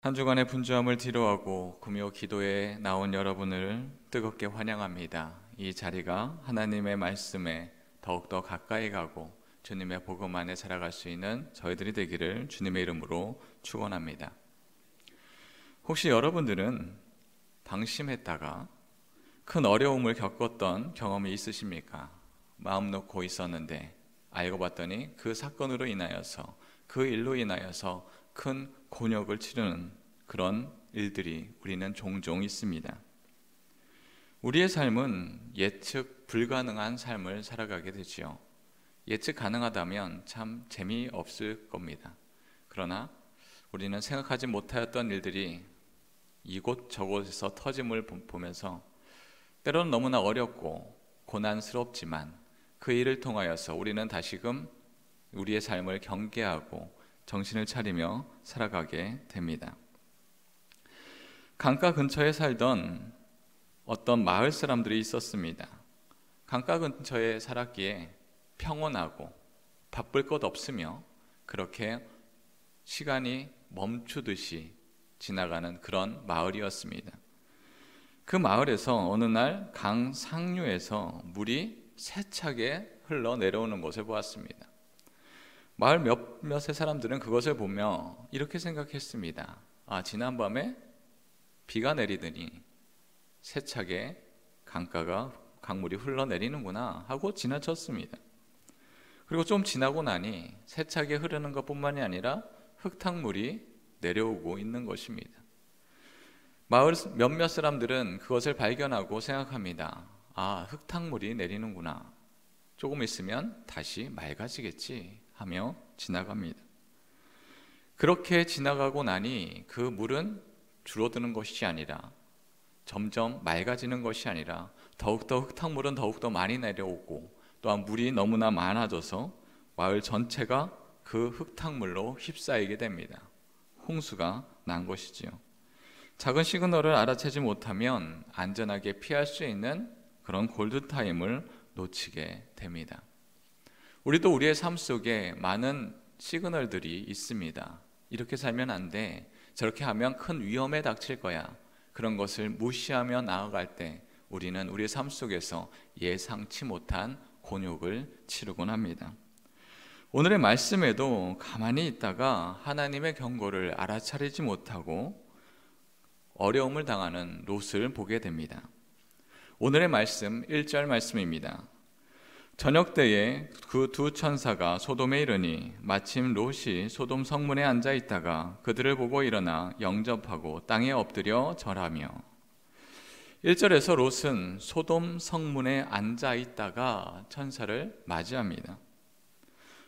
한 주간의 분주함을 뒤로하고 금요 기도에 나온 여러분을 뜨겁게 환영합니다. 이 자리가 하나님의 말씀에 더욱더 가까이 가고 주님의 복음 안에 살아갈 수 있는 저희들이 되기를 주님의 이름으로 축원합니다. 혹시 여러분들은 방심했다가 큰 어려움을 겪었던 경험이 있으십니까? 마음 놓고 있었는데 알고 봤더니 그 사건으로 인하여서, 그 일로 인하여서 큰 곤욕을 치르는 그런 일들이 우리는 종종 있습니다. 우리의 삶은 예측 불가능한 삶을 살아가게 되지요. 예측 가능하다면 참 재미없을 겁니다. 그러나 우리는 생각하지 못하였던 일들이 이곳저곳에서 터짐을 보면서 때로는 너무나 어렵고 고난스럽지만 그 일을 통하여서 우리는 다시금 우리의 삶을 경계하고 정신을 차리며 살아가게 됩니다. 강가 근처에 살던 어떤 마을 사람들이 있었습니다. 강가 근처에 살았기에 평온하고 바쁠 것 없으며 그렇게 시간이 멈추듯이 지나가는 그런 마을이었습니다. 그 마을에서 어느 날 강 상류에서 물이 세차게 흘러 내려오는 것을 보았습니다. 마을 몇몇의 사람들은 그것을 보며 이렇게 생각했습니다. 지난밤에 비가 내리더니 세차게 강물이 흘러내리는구나 하고 지나쳤습니다. 그리고 좀 지나고 나니 세차게 흐르는 것뿐만이 아니라 흙탕물이 내려오고 있는 것입니다. 마을 몇몇 사람들은 그것을 발견하고 생각합니다. 흙탕물이 내리는구나. 조금 있으면 다시 맑아지겠지 하며 지나갑니다. 그렇게 지나가고 나니 그 물은 줄어드는 것이 아니라 점점 맑아지는 것이 아니라 더욱더 흙탕물은 더욱더 많이 내려오고 또한 물이 너무나 많아져서 마을 전체가 그 흙탕물로 휩싸이게 됩니다. 홍수가 난 것이지요. 작은 시그널을 알아채지 못하면 안전하게 피할 수 있는 그런 골든타임을 놓치게 됩니다. 우리도 우리의 삶 속에 많은 시그널들이 있습니다. 이렇게 살면 안 돼. 저렇게 하면 큰 위험에 닥칠 거야. 그런 것을 무시하며 나아갈 때 우리는 우리의 삶 속에서 예상치 못한 곤욕을 치르곤 합니다. 오늘의 말씀에도 가만히 있다가 하나님의 경고를 알아차리지 못하고 어려움을 당하는 롯을 보게 됩니다. 오늘의 말씀 1절 말씀입니다. 저녁 때에 그 두 천사가 소돔에 이르니 마침 롯이 소돔 성문에 앉아 있다가 그들을 보고 일어나 영접하고 땅에 엎드려 절하며. 1절에서 롯은 소돔 성문에 앉아 있다가 천사를 맞이합니다.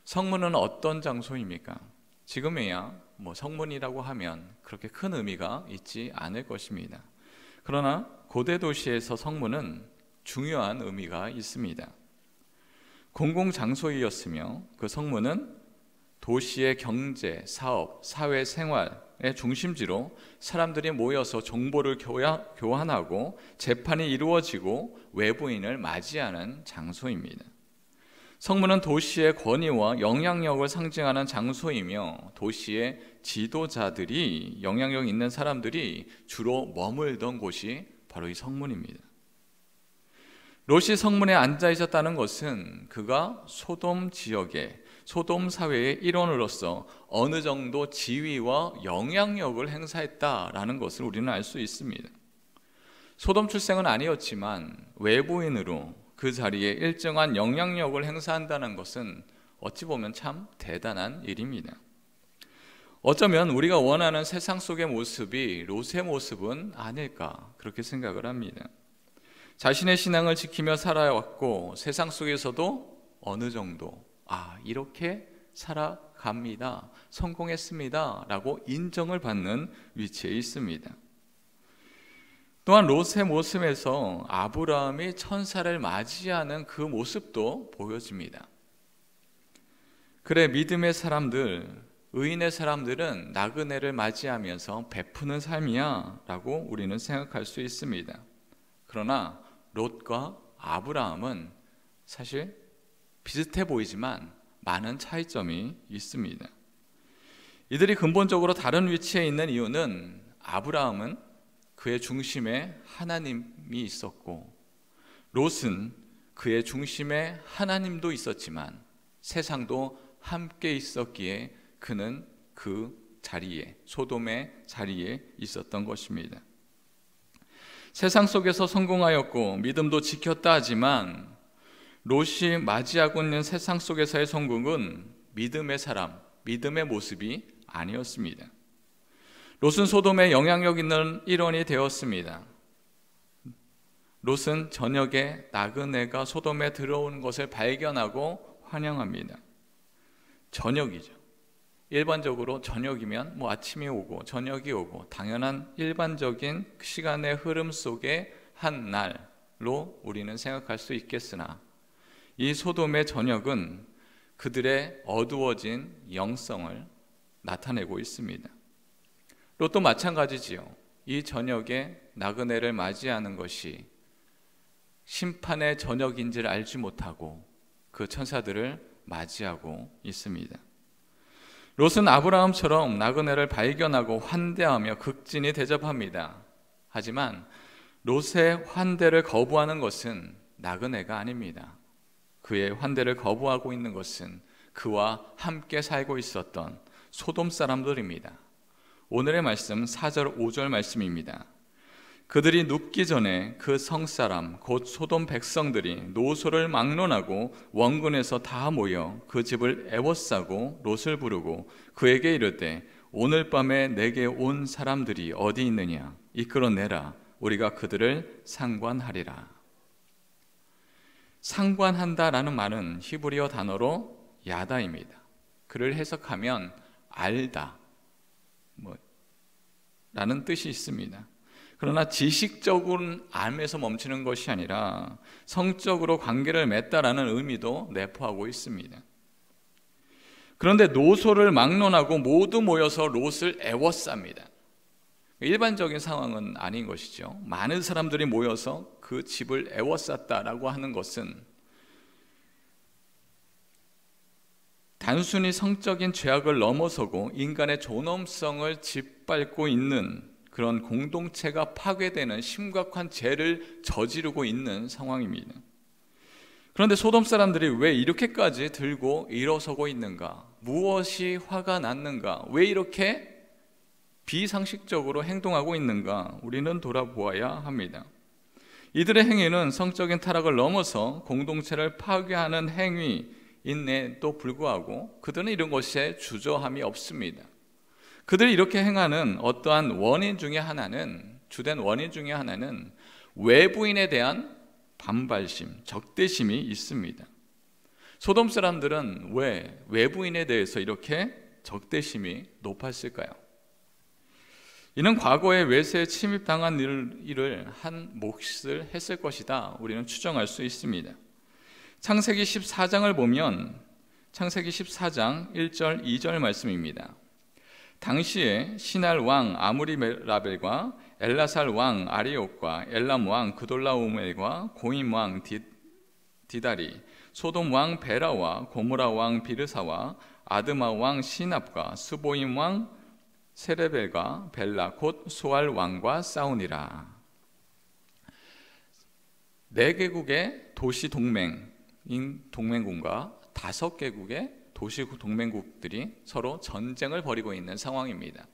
성문은 어떤 장소입니까? 지금이야 성문이라고 하면 그렇게 큰 의미가 있지 않을 것입니다. 그러나 고대 도시에서 성문은 중요한 의미가 있습니다. 공공장소이었으며 그 성문은 도시의 경제, 사업, 사회생활의 중심지로 사람들이 모여서 정보를 교환하고 재판이 이루어지고 외부인을 맞이하는 장소입니다. 성문은 도시의 권위와 영향력을 상징하는 장소이며 도시의 지도자들이, 영향력 있는 사람들이 주로 머물던 곳이 바로 이 성문입니다. 롯이 성문에 앉아 있었다는 것은 그가 소돔 지역의, 소돔 사회의 일원으로서 어느 정도 지위와 영향력을 행사했다라는 것을 우리는 알 수 있습니다. 소돔 출생은 아니었지만 외부인으로 그 자리에 일정한 영향력을 행사한다는 것은 어찌 보면 참 대단한 일입니다. 어쩌면 우리가 원하는 세상 속의 모습이 롯의 모습은 아닐까 그렇게 생각을 합니다. 자신의 신앙을 지키며 살아왔고 세상 속에서도 어느 정도 이렇게 살아갑니다, 성공했습니다 라고 인정을 받는 위치에 있습니다. 또한 롯의 모습에서 아브라함이 천사를 맞이하는 그 모습도 보여집니다. 그래, 믿음의 사람들, 의인의 사람들은 나그네를 맞이하면서 베푸는 삶이야 라고 우리는 생각할 수 있습니다. 그러나 롯과 아브라함은 사실 비슷해 보이지만 많은 차이점이 있습니다. 이들이 근본적으로 다른 위치에 있는 이유는 아브라함은 그의 중심에 하나님이 있었고 롯은 그의 중심에 하나님도 있었지만 세상도 함께 있었기에 그는 그 자리에, 소돔의 자리에 있었던 것입니다. 세상 속에서 성공하였고 믿음도 지켰다 하지만 롯이 맞이하고 있는 세상 속에서의 성공은 믿음의 사람, 믿음의 모습이 아니었습니다. 롯은 소돔에 영향력 있는 일원이 되었습니다. 롯은 저녁에 나그네가 소돔에 들어오는 것을 발견하고 환영합니다. 저녁이죠. 일반적으로 저녁이면 아침이 오고 저녁이 오고 당연한 일반적인 시간의 흐름 속의 한 날로 우리는 생각할 수 있겠으나 이 소돔의 저녁은 그들의 어두워진 영성을 나타내고 있습니다. 롯도 마찬가지지요. 이 저녁에 나그네를 맞이하는 것이 심판의 저녁인지를 알지 못하고 그 천사들을 맞이하고 있습니다. 롯은 아브라함처럼 나그네를 발견하고 환대하며 극진히 대접합니다. 하지만 롯의 환대를 거부하는 것은 나그네가 아닙니다. 그의 환대를 거부하고 있는 것은 그와 함께 살고 있었던 소돔 사람들입니다. 오늘의 말씀 4절 5절 말씀입니다. 그들이 눕기 전에 그 성사람 곧 소돔 백성들이 노소를 막론하고 원근에서 다 모여 그 집을 애워싸고 롯을 부르고 그에게 이르되 오늘 밤에 내게 온 사람들이 어디 있느냐 이끌어내라 우리가 그들을 상관하리라. 상관한다라는 말은 히브리어 단어로 야다입니다. 그를 해석하면 알다 라는 뜻이 있습니다. 그러나 지식적인 암에서 멈추는 것이 아니라 성적으로 관계를 맺다라는 의미도 내포하고 있습니다. 그런데 노소를 막론하고 모두 모여서 롯을 애워쌉니다. 일반적인 상황은 아닌 것이죠. 많은 사람들이 모여서 그 집을 애워쌌다라고 하는 것은 단순히 성적인 죄악을 넘어서고 인간의 존엄성을 짓밟고 있는 그런 공동체가 파괴되는 심각한 죄를 저지르고 있는 상황입니다. 그런데 소돔 사람들이 왜 이렇게까지 들고 일어서고 있는가? 무엇이 화가 났는가? 왜 이렇게 비상식적으로 행동하고 있는가? 우리는 돌아보아야 합니다. 이들의 행위는 성적인 타락을 넘어서 공동체를 파괴하는 행위인데도 불구하고 그들은 이런 것에 주저함이 없습니다. 그들이 이렇게 행하는 어떠한 원인 중에 하나는, 주된 원인 중에 하나는 외부인에 대한 반발심, 적대심이 있습니다. 소돔 사람들은 왜 외부인에 대해서 이렇게 적대심이 높았을까요? 이는 과거에 외세에 침입당한 일을 한 몫을 했을 것이다 우리는 추정할 수 있습니다. 창세기 14장을 보면 창세기 14장 1절 2절 말씀입니다. 당시에 시날 왕 아무리라벨과 엘라살 왕 아리옥과 엘람 왕 그돌라오멜과 고임 왕 디다리, 소돔 왕 베라와 고모라 왕 비르사와 아드마 왕 시납과 스보임 왕 세레벨과 벨라 곧 소알 왕과 싸우니라. 4개국의 도시 동맹인 동맹군과 5개국의 도시 동맹국들이 서로 전쟁을 벌이고 있는 상황입니다.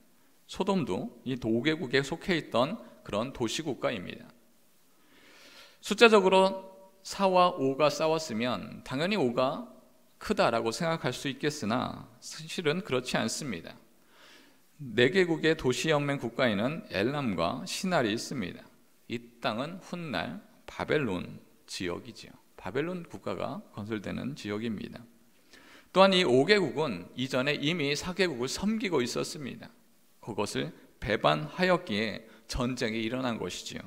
소돔도 이 5개국에 속해 있던 그런 도시국가입니다. 숫자적으로 4와 5가 싸웠으면 당연히 5가 크다라고 생각할 수 있겠으나 사실은 그렇지 않습니다. 4개국의 도시연맹 국가에는 엘람과 시날이 있습니다. 이 땅은 훗날 바벨론 지역이지요. 바벨론 국가가 건설되는 지역입니다. 또한 이 5개국은 이전에 이미 4개국을 섬기고 있었습니다. 그것을 배반하였기에 전쟁이 일어난 것이지요.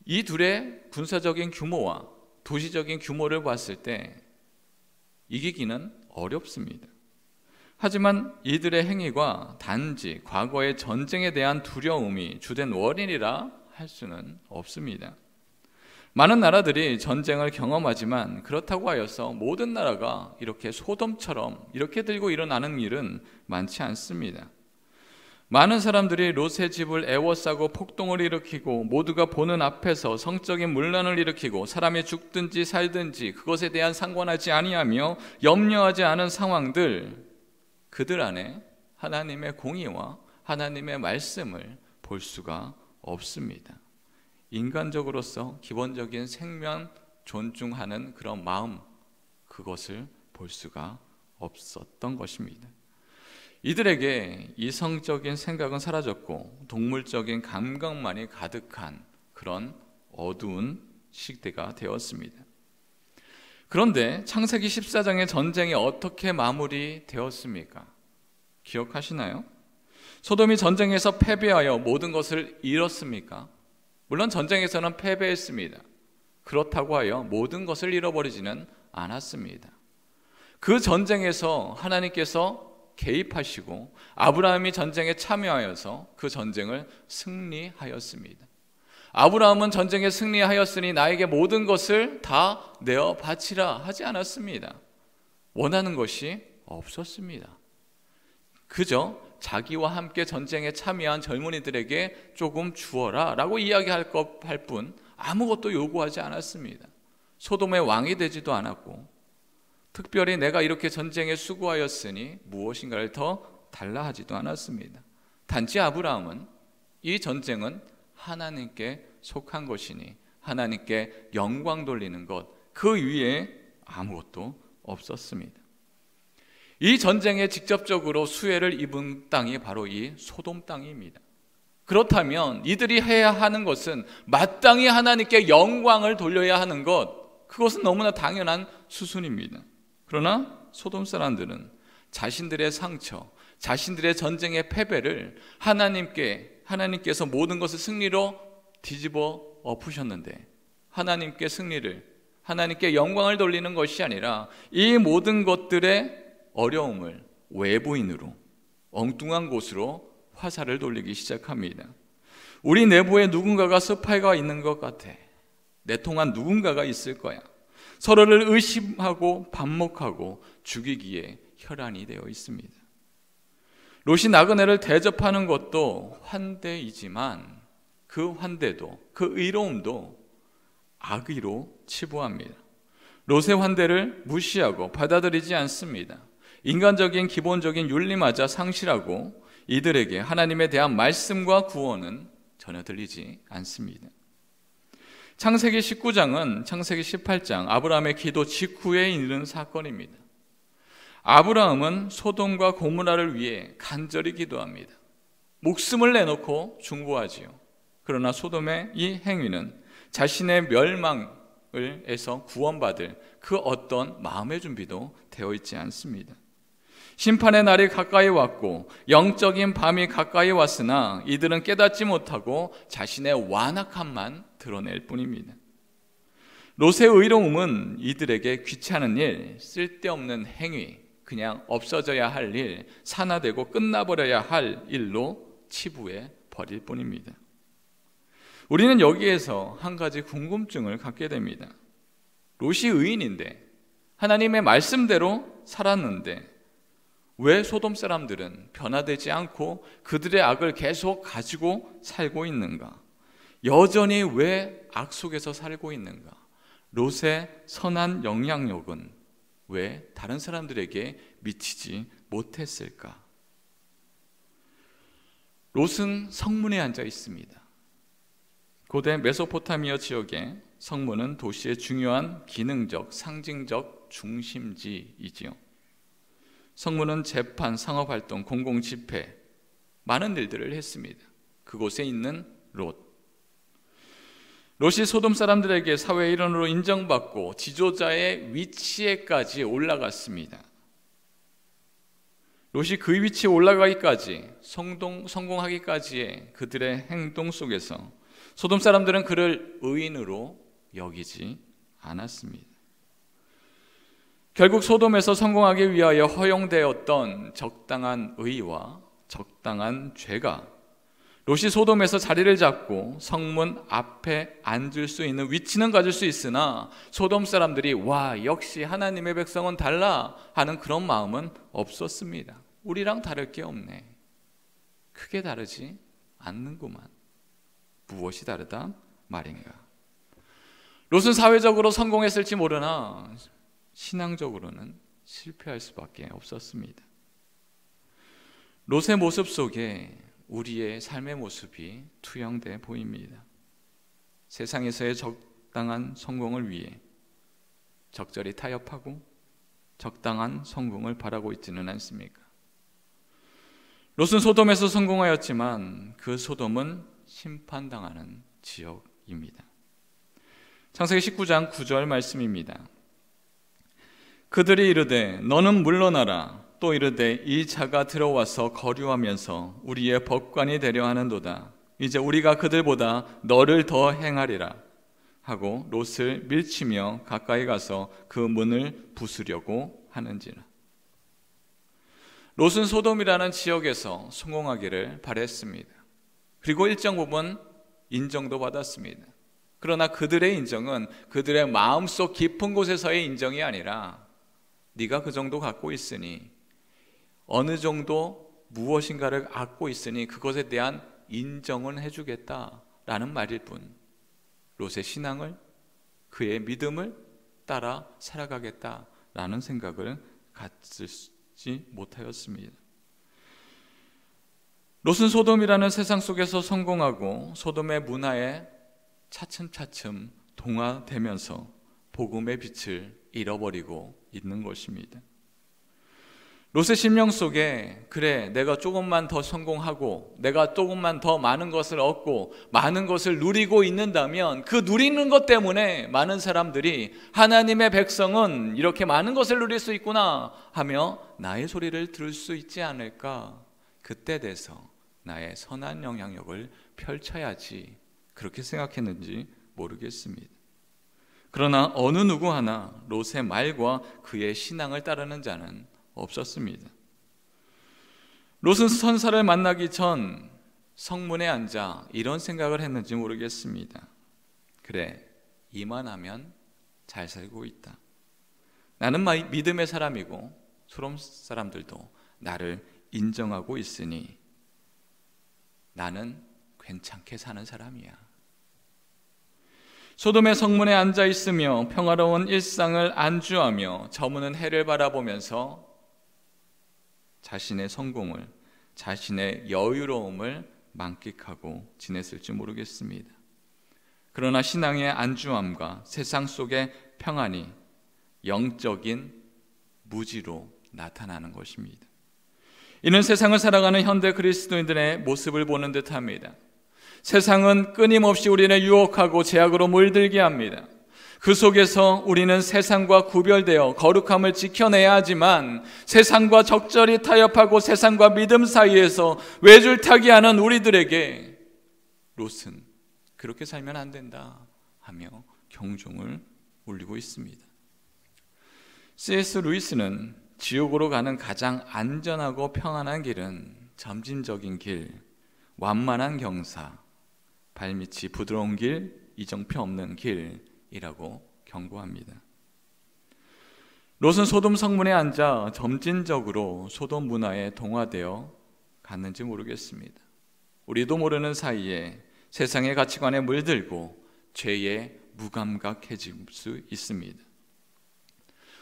이 둘의 군사적인 규모와 도시적인 규모를 봤을 때 이기기는 어렵습니다. 하지만 이들의 행위가 단지 과거의 전쟁에 대한 두려움이 주된 원인이라 할 수는 없습니다. 많은 나라들이 전쟁을 경험하지만 그렇다고 하여서 모든 나라가 이렇게 소돔처럼 이렇게 들고 일어나는 일은 많지 않습니다. 많은 사람들이 롯의 집을 애워싸고 폭동을 일으키고 모두가 보는 앞에서 성적인 문란을 일으키고 사람이 죽든지 살든지 그것에 대한 상관하지 아니하며 염려하지 않은 상황들, 그들 안에 하나님의 공의와 하나님의 말씀을 볼 수가 없습니다. 인간적으로서 기본적인 생명 존중하는 그런 마음, 그것을 볼 수가 없었던 것입니다. 이들에게 이성적인 생각은 사라졌고 동물적인 감각만이 가득한 그런 어두운 시대가 되었습니다. 그런데 창세기 14장의 전쟁이 어떻게 마무리되었습니까? 기억하시나요? 소돔이 전쟁에서 패배하여 모든 것을 잃었습니까? 물론 전쟁에서는 패배했습니다. 그렇다고 하여 모든 것을 잃어버리지는 않았습니다. 그 전쟁에서 하나님께서 개입하시고 아브라함이 전쟁에 참여하여서 그 전쟁을 승리하였습니다. 아브라함은 전쟁에 승리하였으니 나에게 모든 것을 다 내어 바치라 하지 않았습니다. 원하는 것이 없었습니다. 그저 자기와 함께 전쟁에 참여한 젊은이들에게 조금 주어라 라고 이야기할 뿐 아무것도 요구하지 않았습니다. 소돔의 왕이 되지도 않았고 특별히 내가 이렇게 전쟁에 수고하였으니 무엇인가를 더 달라 하지도 않았습니다. 단지 아브라함은 이 전쟁은 하나님께 속한 것이니 하나님께 영광 돌리는 것, 그 위에 아무것도 없었습니다. 이 전쟁에 직접적으로 수혜를 입은 땅이 바로 이 소돔 땅입니다. 그렇다면 이들이 해야 하는 것은 마땅히 하나님께 영광을 돌려야 하는 것, 그것은 너무나 당연한 수순입니다. 그러나 소돔 사람들은 자신들의 상처, 자신들의 전쟁의 패배를 하나님께서 모든 것을 승리로 뒤집어 엎으셨는데 하나님께 승리를, 하나님께 영광을 돌리는 것이 아니라 이 모든 것들의 어려움을 외부인으로, 엉뚱한 곳으로 화살을 돌리기 시작합니다. 우리 내부에 누군가가 스파이가 있는 것 같아. 내통한 누군가가 있을 거야. 서로를 의심하고 반목하고 죽이기에 혈안이 되어 있습니다. 롯이 나그네를 대접하는 것도 환대이지만 그 환대도, 그 의로움도 악의로 치부합니다. 롯의 환대를 무시하고 받아들이지 않습니다. 인간적인 기본적인 윤리마저 상실하고 이들에게 하나님에 대한 말씀과 구원은 전혀 들리지 않습니다. 창세기 19장은 창세기 18장 아브라함의 기도 직후에 있는 사건입니다. 아브라함은 소돔과 고모라를 위해 간절히 기도합니다. 목숨을 내놓고 중보하지요. 그러나 소돔의 이 행위는 자신의 멸망에서 구원받을 그 어떤 마음의 준비도 되어 있지 않습니다. 심판의 날이 가까이 왔고 영적인 밤이 가까이 왔으나 이들은 깨닫지 못하고 자신의 완악함만 드러낼 뿐입니다. 롯의 의로움은 이들에게 귀찮은 일, 쓸데없는 행위, 그냥 없어져야 할 일, 산화되고 끝나버려야 할 일로 치부해 버릴 뿐입니다. 우리는 여기에서 한 가지 궁금증을 갖게 됩니다. 롯이 의인인데 하나님의 말씀대로 살았는데 왜 소돔 사람들은 변화되지 않고 그들의 악을 계속 가지고 살고 있는가? 여전히 왜 악 속에서 살고 있는가? 롯의 선한 영향력은 왜 다른 사람들에게 미치지 못했을까? 롯은 성문에 앉아 있습니다. 고대 메소포타미아 지역의 성문은 도시의 중요한 기능적, 상징적 중심지이지요. 성문은 재판, 상업활동, 공공집회, 많은 일들을 했습니다. 그곳에 있는 롯이 소돔 사람들에게 사회의 일원으로 인정받고 지도자의 위치에까지 올라갔습니다. 롯이 그 위치에 올라가기까지, 성공하기까지의 그들의 행동 속에서 소돔 사람들은 그를 의인으로 여기지 않았습니다. 결국 소돔에서 성공하기 위하여 허용되었던 적당한 의와 적당한 죄가 롯이 소돔에서 자리를 잡고 성문 앞에 앉을 수 있는 위치는 가질 수 있으나 소돔 사람들이 와, 역시 하나님의 백성은 달라 하는 그런 마음은 없었습니다. 우리랑 다를 게 없네. 크게 다르지 않는구만. 무엇이 다르다 말인가? 롯은 사회적으로 성공했을지 모르나 신앙적으로는 실패할 수밖에 없었습니다. 롯의 모습 속에 우리의 삶의 모습이 투영돼 보입니다. 세상에서의 적당한 성공을 위해 적절히 타협하고 적당한 성공을 바라고 있지는 않습니까? 롯은 소돔에서 성공하였지만 그 소돔은 심판당하는 지역입니다. 창세기 19장 9절 말씀입니다. 그들이 이르되 너는 물러나라. 또 이르되 이 자가 들어와서 거류하면서 우리의 법관이 되려 하는도다. 이제 우리가 그들보다 너를 더 행하리라 하고 롯을 밀치며 가까이 가서 그 문을 부수려고 하는지라. 롯은 소돔이라는 지역에서 성공하기를 바랬습니다. 그리고 일정 부분 인정도 받았습니다. 그러나 그들의 인정은 그들의 마음속 깊은 곳에서의 인정이 아니라 네가 그 정도 갖고 있으니, 어느 정도 무엇인가를 갖고 있으니 그것에 대한 인정은 해주겠다라는 말일 뿐, 롯의 신앙을, 그의 믿음을 따라 살아가겠다라는 생각을 갖지 못하였습니다. 롯은 소돔이라는 세상 속에서 성공하고 소돔의 문화에 차츰차츰 동화되면서 복음의 빛을 잃어버리고 있는 것입니다. 롯의 심령 속에 그래, 내가 조금만 더 성공하고 내가 조금만 더 많은 것을 얻고 많은 것을 누리고 있는다면 그 누리는 것 때문에 많은 사람들이 하나님의 백성은 이렇게 많은 것을 누릴 수 있구나 하며 나의 소리를 들을 수 있지 않을까, 그때 돼서 나의 선한 영향력을 펼쳐야지, 그렇게 생각했는지 모르겠습니다. 그러나 어느 누구 하나 롯의 말과 그의 신앙을 따르는 자는 없었습니다. 롯은 선사를 만나기 전 성문에 앉아 이런 생각을 했는지 모르겠습니다. 그래, 이만하면 잘 살고 있다. 나는 믿음의 사람이고 소돔 사람들도 나를 인정하고 있으니 나는 괜찮게 사는 사람이야. 소돔의 성문에 앉아 있으며 평화로운 일상을 안주하며 저무는 해를 바라보면서 자신의 성공을, 자신의 여유로움을 만끽하고 지냈을지 모르겠습니다. 그러나 신앙의 안주함과 세상 속의 평안이 영적인 무지로 나타나는 것입니다. 이는 세상을 살아가는 현대 그리스도인들의 모습을 보는 듯합니다. 세상은 끊임없이 우리를 유혹하고 제약으로 물들게 합니다. 그 속에서 우리는 세상과 구별되어 거룩함을 지켜내야 하지만 세상과 적절히 타협하고 세상과 믿음 사이에서 외줄타기하는 우리들에게 롯은 그렇게 살면 안 된다 하며 경종을 울리고 있습니다. C.S. 루이스는 지옥으로 가는 가장 안전하고 평안한 길은 점진적인 길, 완만한 경사, 발밑이 부드러운 길, 이정표 없는 길이라고 경고합니다. 롯은 소돔 성문에 앉아 점진적으로 소돔 문화에 동화되어 갔는지 모르겠습니다. 우리도 모르는 사이에 세상의 가치관에 물들고 죄에 무감각해질 수 있습니다.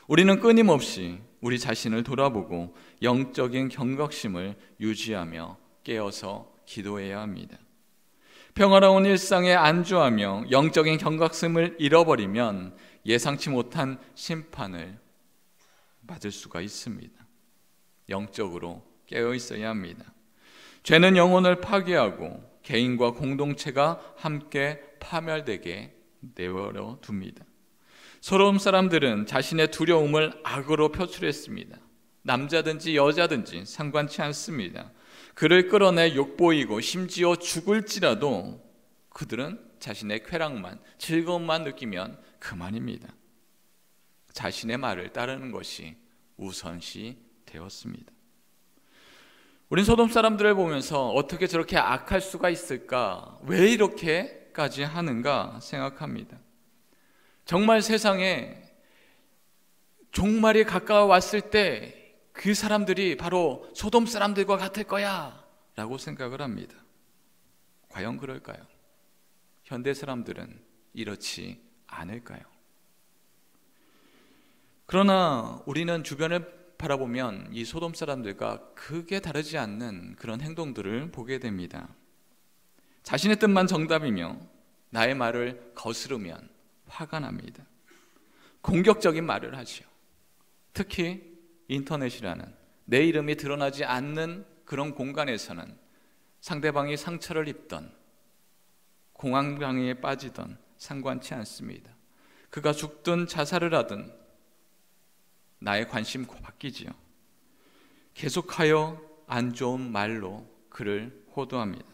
우리는 끊임없이 우리 자신을 돌아보고 영적인 경각심을 유지하며 깨어서 기도해야 합니다. 평화로운 일상에 안주하며 영적인 경각심을 잃어버리면 예상치 못한 심판을 받을 수가 있습니다. 영적으로 깨어 있어야 합니다. 죄는 영혼을 파괴하고 개인과 공동체가 함께 파멸되게 내버려 둡니다. 소돔 사람들은 자신의 두려움을 악으로 표출했습니다. 남자든지 여자든지 상관치 않습니다. 그를 끌어내 욕보이고 심지어 죽을지라도 그들은 자신의 쾌락만, 즐거움만 느끼면 그만입니다. 자신의 말을 따르는 것이 우선시 되었습니다. 우린 소돔 사람들을 보면서 어떻게 저렇게 악할 수가 있을까? 왜 이렇게까지 하는가 생각합니다. 정말 세상에 종말이 가까워왔을 때 그 사람들이 바로 소돔 사람들과 같을 거야 라고 생각을 합니다. 과연 그럴까요? 현대 사람들은 이렇지 않을까요? 그러나 우리는 주변을 바라보면 이 소돔 사람들과 크게 다르지 않는 그런 행동들을 보게 됩니다. 자신의 뜻만 정답이며 나의 말을 거스르면 화가 납니다. 공격적인 말을 하죠. 특히 인터넷이라는 내 이름이 드러나지 않는 그런 공간에서는 상대방이 상처를 입던 공황장애에 빠지던 상관치 않습니다. 그가 죽든 자살을 하든 나의 관심 바뀌지요. 계속하여 안 좋은 말로 그를 호도합니다.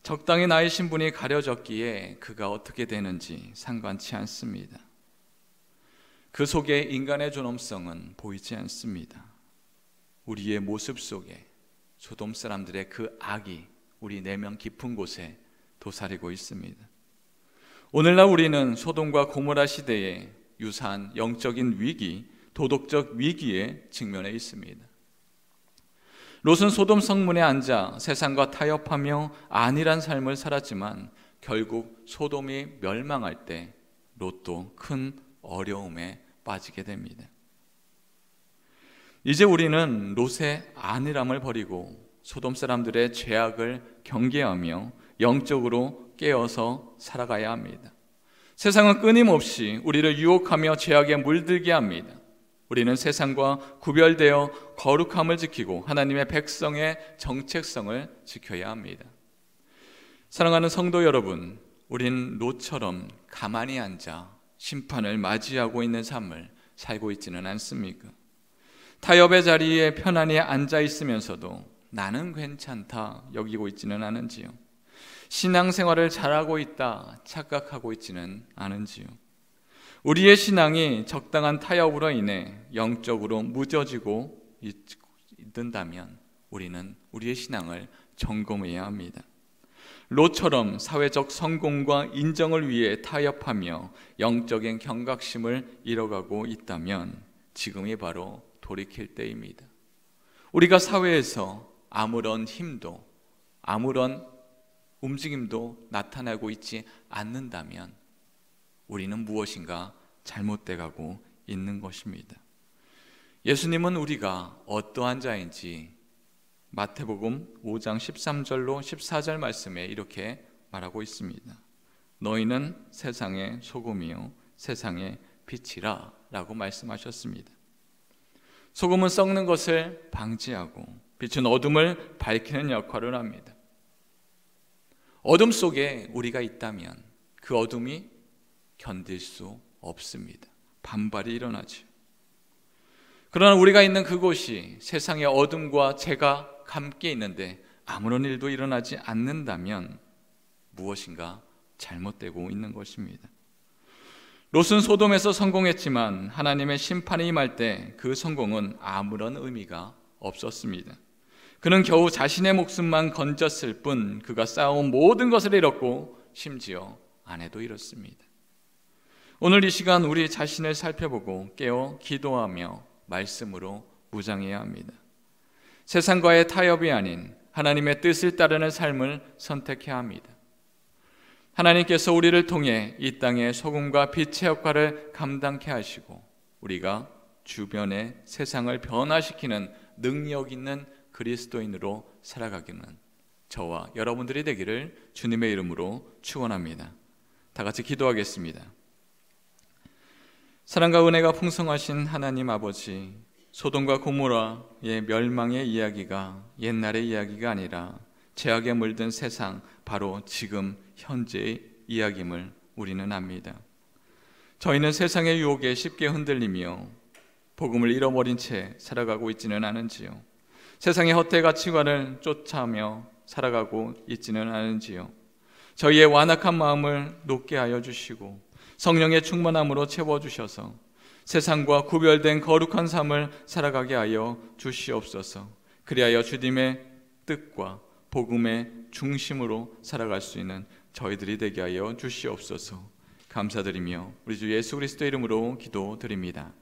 적당히 나의 신분이 가려졌기에 그가 어떻게 되는지 상관치 않습니다. 그 속에 인간의 존엄성은 보이지 않습니다. 우리의 모습 속에 소돔 사람들의 그 악이 우리 내면 깊은 곳에 도사리고 있습니다. 오늘날 우리는 소돔과 고모라 시대에 유사한 영적인 위기, 도덕적 위기에 직면해 있습니다. 롯은 소돔 성문에 앉아 세상과 타협하며 안일한 삶을 살았지만 결국 소돔이 멸망할 때 롯도 큰 어려움에 빠지게 됩니다. 이제 우리는 롯의 안일함을 버리고 소돔 사람들의 죄악을 경계하며 영적으로 깨어서 살아가야 합니다. 세상은 끊임없이 우리를 유혹하며 죄악에 물들게 합니다. 우리는 세상과 구별되어 거룩함을 지키고 하나님의 백성의 정체성을 지켜야 합니다. 사랑하는 성도 여러분, 우린 롯처럼 가만히 앉아 심판을 맞이하고 있는 삶을 살고 있지는 않습니까? 타협의 자리에 편안히 앉아 있으면서도 나는 괜찮다 여기고 있지는 않은지요? 신앙생활을 잘하고 있다 착각하고 있지는 않은지요? 우리의 신앙이 적당한 타협으로 인해 영적으로 무뎌지고 있는다면 우리는 우리의 신앙을 점검해야 합니다. 롯처럼 사회적 성공과 인정을 위해 타협하며 영적인 경각심을 잃어가고 있다면 지금이 바로 돌이킬 때입니다. 우리가 사회에서 아무런 힘도 아무런 움직임도 나타나고 있지 않는다면 우리는 무엇인가 잘못돼 가고 있는 것입니다. 예수님은 우리가 어떠한 자인지 마태복음 5장 13절로 14절 말씀에 이렇게 말하고 있습니다. 너희는 세상의 소금이요 세상의 빛이라 라고 말씀하셨습니다. 소금은 썩는 것을 방지하고 빛은 어둠을 밝히는 역할을 합니다. 어둠 속에 우리가 있다면 그 어둠이 견딜 수 없습니다. 반발이 일어나죠. 그러나 우리가 있는 그곳이 세상의 어둠과 죄가 함께 있는데 아무런 일도 일어나지 않는다면 무엇인가 잘못되고 있는 것입니다. 롯은 소돔에서 성공했지만 하나님의 심판이 임할 때 그 성공은 아무런 의미가 없었습니다. 그는 겨우 자신의 목숨만 건졌을 뿐 그가 쌓아온 모든 것을 잃었고 심지어 아내도 잃었습니다. 오늘 이 시간 우리 자신을 살펴보고 깨어 기도하며 말씀으로 무장해야 합니다. 세상과의 타협이 아닌 하나님의 뜻을 따르는 삶을 선택해야 합니다. 하나님께서 우리를 통해 이 땅의 소금과 빛의 역할을 감당케 하시고 우리가 주변의 세상을 변화시키는 능력 있는 그리스도인으로 살아가기는 저와 여러분들이 되기를 주님의 이름으로 축원합니다. 다 같이 기도하겠습니다. 사랑과 은혜가 풍성하신 하나님 아버지, 소돔과 고모라의 멸망의 이야기가 옛날의 이야기가 아니라 죄악에 물든 세상, 바로 지금 현재의 이야기임을 우리는 압니다. 저희는 세상의 유혹에 쉽게 흔들리며 복음을 잃어버린 채 살아가고 있지는 않은지요? 세상의 헛된 가치관을 쫓아며 살아가고 있지는 않은지요? 저희의 완악한 마음을 높게 하여 주시고 성령의 충만함으로 채워주셔서 세상과 구별된 거룩한 삶을 살아가게 하여 주시옵소서. 그리하여 주님의 뜻과 복음의 중심으로 살아갈 수 있는 저희들이 되게 하여 주시옵소서. 감사드리며 우리 주 예수 그리스도 이름으로 기도드립니다.